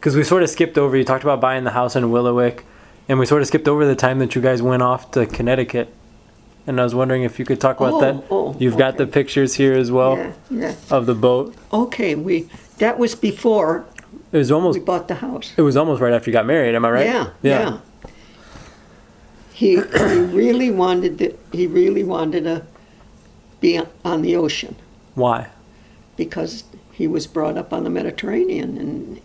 because we sort of skipped over, you talked about buying the house in Willowick, and we sort of skipped over the time that you guys went off to Connecticut. And I was wondering if you could talk about that. You've got the pictures here as well of the boat. Okay, that was before It was almost we bought the house. It was almost right after you got married. Am I right? Yeah. He really wanted to be on the ocean. Why? Because he was brought up on the Mediterranean, and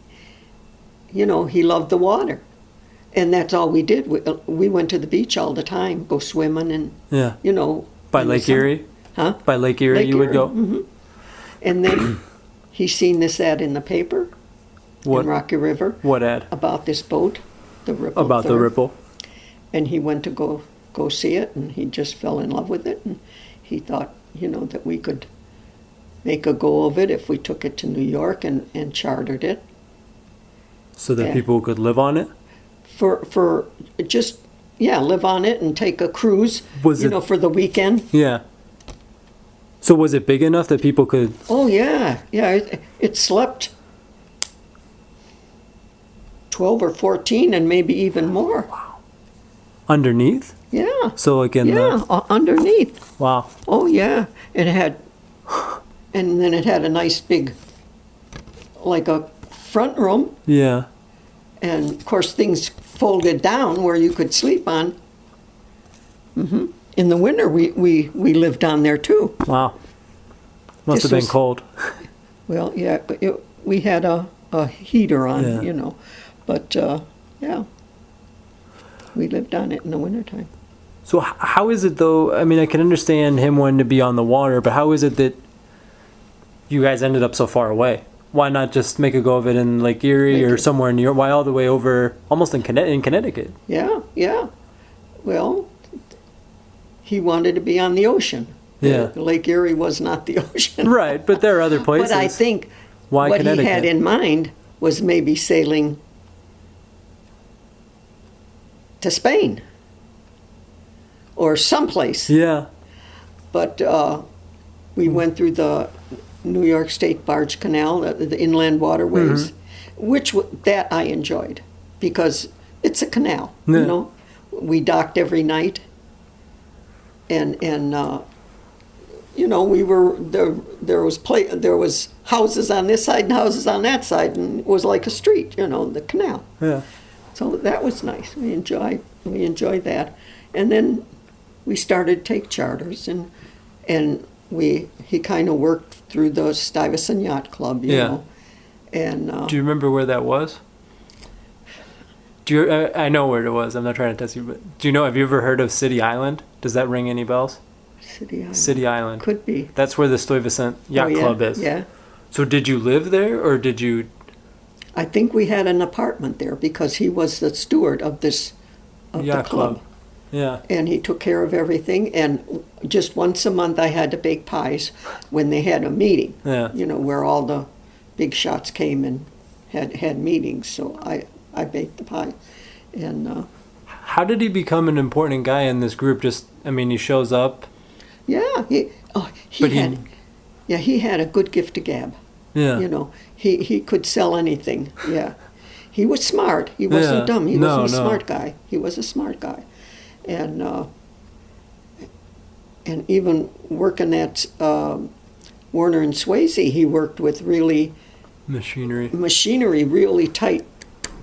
he loved the water. And that's all we did. We went to the beach all the time, go swimming, and By Lake Erie? Huh? By Lake Erie you would go? Mm-hmm. And then he seen this ad in the paper in Rocky River. What ad? About this boat, the Ripple. About the Ripple. And he went to go see it, and he just fell in love with it. And he thought, that we could make a go of it if we took it to New York and chartered it. So that people could live on it? For just live on it and take a cruise, for the weekend. Yeah. So was it big enough that people could? Oh yeah. It slept 12 or 14 and maybe even more. Wow. Underneath? Yeah. So again, underneath. Wow. Oh yeah. And then it had a nice big, like a front room. Yeah. And of course things folded down where you could sleep on. Mm-hmm. In the winter we lived on there too. Wow. Must have been cold. Well, yeah, we had a heater on, but we lived on it in the wintertime. So how is it though? I mean, I can understand him wanting to be on the water, but how is it that you guys ended up so far away? Why not just make a go of it in Lake Erie or somewhere in New York? Why all the way over, almost in Connecticut? Yeah. Well, he wanted to be on the ocean. Yeah. Lake Erie was not the ocean. Right, but there are other places. But I think what he had in mind was maybe sailing to Spain or someplace. Yeah. But we went through the New York State Barge Canal, the inland waterways, which that I enjoyed because it's a canal. Yeah. We docked every night, and we were there. There was houses on this side and houses on that side, and it was like a street. The canal. Yeah. So that was nice. We enjoyed that, and then we started to take charters, and he kind of worked through the Stuyvesant Yacht Club, you know. And do you remember where that was? I know where it was. I'm not trying to test you, but do you know? Have you ever heard of City Island? Does that ring any bells? City Island. Could be. That's where the Stuyvesant Yacht Club is. Yeah. So did you live there, or did you? I think we had an apartment there because he was the steward of the club. Yeah. And he took care of everything. And just once a month I had to bake pies when they had a meeting. Yeah. Where all the big shots came and had meetings. So I baked the pie. And how did he become an important guy in this group? He shows up. Yeah. He had a good gift to gab. Yeah. He could sell anything. Yeah. He was smart. He wasn't dumb. He was a smart guy. He was a smart guy. And even working at Warner and Swayze, he worked with really machinery, really tight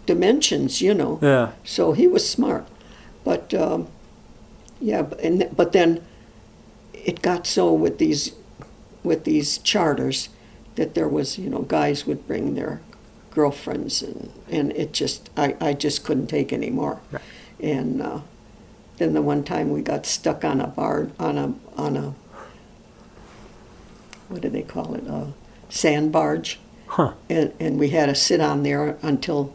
dimensions, Yeah. So he was smart. But but then it got so with these charters that there was, guys would bring their girlfriends and it just I just couldn't take any more. Right. And then the one time we got stuck on a what do they call it, a sand barge. Huh. And we had to sit on there until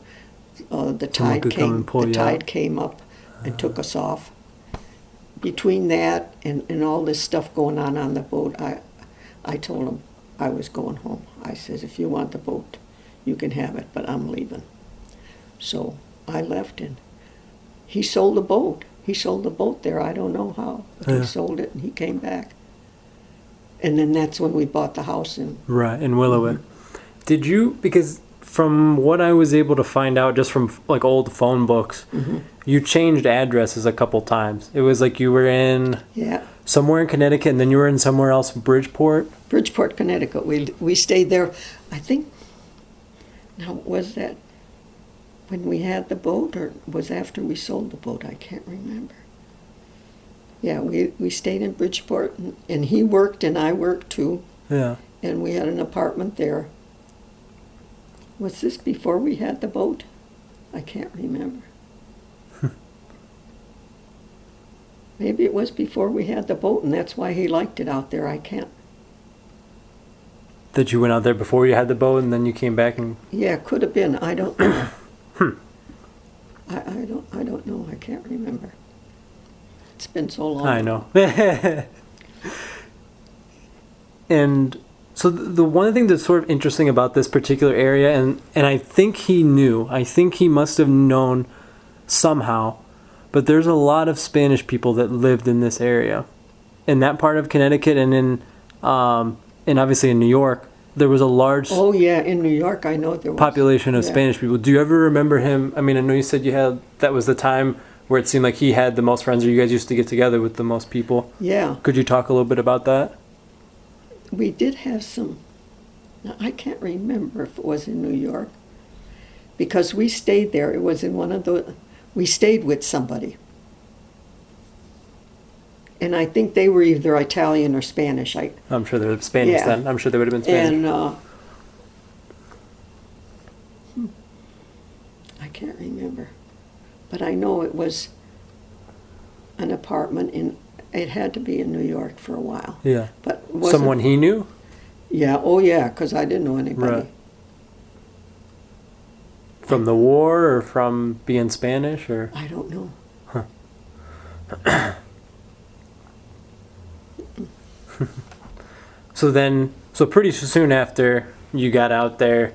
the tide came up and took us off. Between that and all this stuff going on the boat, I told him I was going home. I says, if you want the boat, you can have it, but I'm leaving. So I left, and he sold the boat. He sold the boat there. I don't know how, but he sold it, and he came back. And then that's when we bought the house in Willowick. Did you, because from what I was able to find out just from like old phone books, you changed addresses a couple times. It was like you were in somewhere in Connecticut and then you were in somewhere else, Bridgeport, Connecticut. We stayed there, I think. Now, was that when we had the boat or was after we sold the boat? I can't remember. Yeah, we stayed in Bridgeport, and he worked and I worked too. Yeah. And we had an apartment there. Was this before we had the boat? I can't remember. Maybe it was before we had the boat, and that's why he liked it out there. I can't. That you went out there before you had the boat, and then you came back and. Yeah, could have been. I don't know. I don't know. I can't remember. It's been so long. I know. And so the one thing that's sort of interesting about this particular area, and I think he knew, I think he must have known somehow, but there's a lot of Spanish people that lived in this area. In that part of Connecticut and obviously in New York, there was a large Oh, yeah, in New York, I know there was. population of Spanish people. Do you ever remember him? I mean, I know you said that was the time where it seemed like he had the most friends, or you guys used to get together with the most people. Yeah. Could you talk a little bit about that? We did have some, now I can't remember if it was in New York, because we stayed there. It was in we stayed with somebody. And I think they were either Italian or Spanish. I'm sure they were Spanish then. I'm sure they would have been Spanish. And I can't remember. But I know it was an apartment it had to be in New York for a while. Yeah. But someone he knew? Yeah, oh yeah, because I didn't know anybody. Right. From the war or from being Spanish or? I don't know. Huh. So pretty soon after you got out there,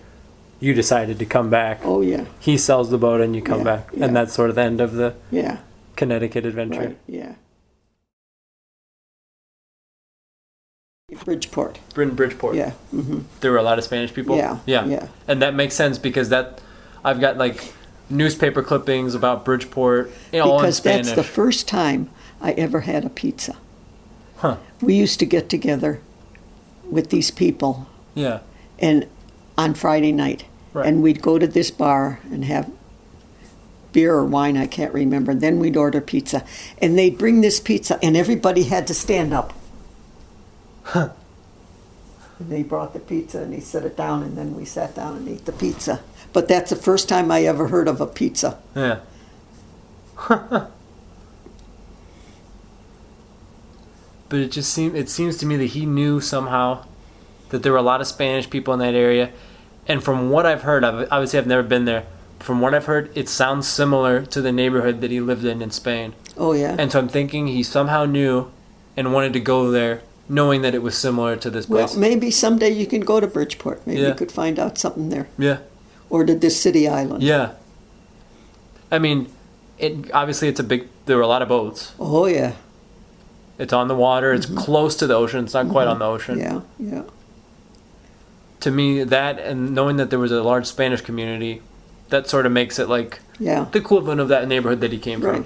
you decided to come back. Oh yeah. He sells the boat and you come back. Yeah. And that's sort of the end of the Yeah. Connecticut adventure. Right, yeah. Bridgeport. In Bridgeport. Yeah. Mm-hmm. There were a lot of Spanish people? Yeah. Yeah. And that makes sense because I've got like newspaper clippings about Bridgeport, all in Because Spanish. that's the first time I ever had a pizza. Huh. We used to get together with these people Yeah. and on Friday night. Right. And we'd go to this bar and have beer or wine, I can't remember. Then we'd order pizza. And they'd bring this pizza and everybody had to stand up. Huh. And they brought the pizza and he set it down and then we sat down and ate the pizza. But that's the first time I ever heard of a pizza. Yeah. But it seems to me that he knew somehow that there were a lot of Spanish people in that area. And from what I've heard, obviously I've never been there, from what I've heard, it sounds similar to the neighborhood that he lived in Spain. Oh, yeah. And so I'm thinking he somehow knew and wanted to go there knowing that it was similar to this place. Well, maybe someday you can go to Bridgeport. Maybe Yeah. you could find out something there. Yeah. Or to this city island. Yeah. I mean, obviously there were a lot of boats. Oh, yeah. It's on the water. It's close to the ocean. It's not quite on the ocean. Yeah, yeah. To me, that and knowing that there was a large Spanish community, that sort of makes it like Yeah. the equivalent of that neighborhood that he came Right. from,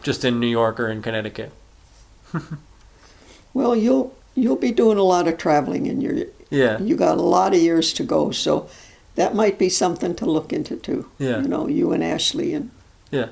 just in New York or in Connecticut. Well, you'll be doing a lot of traveling in you got a lot of years to go, so that might be something to look into too. Yeah. You know, you and Ashley and Yeah.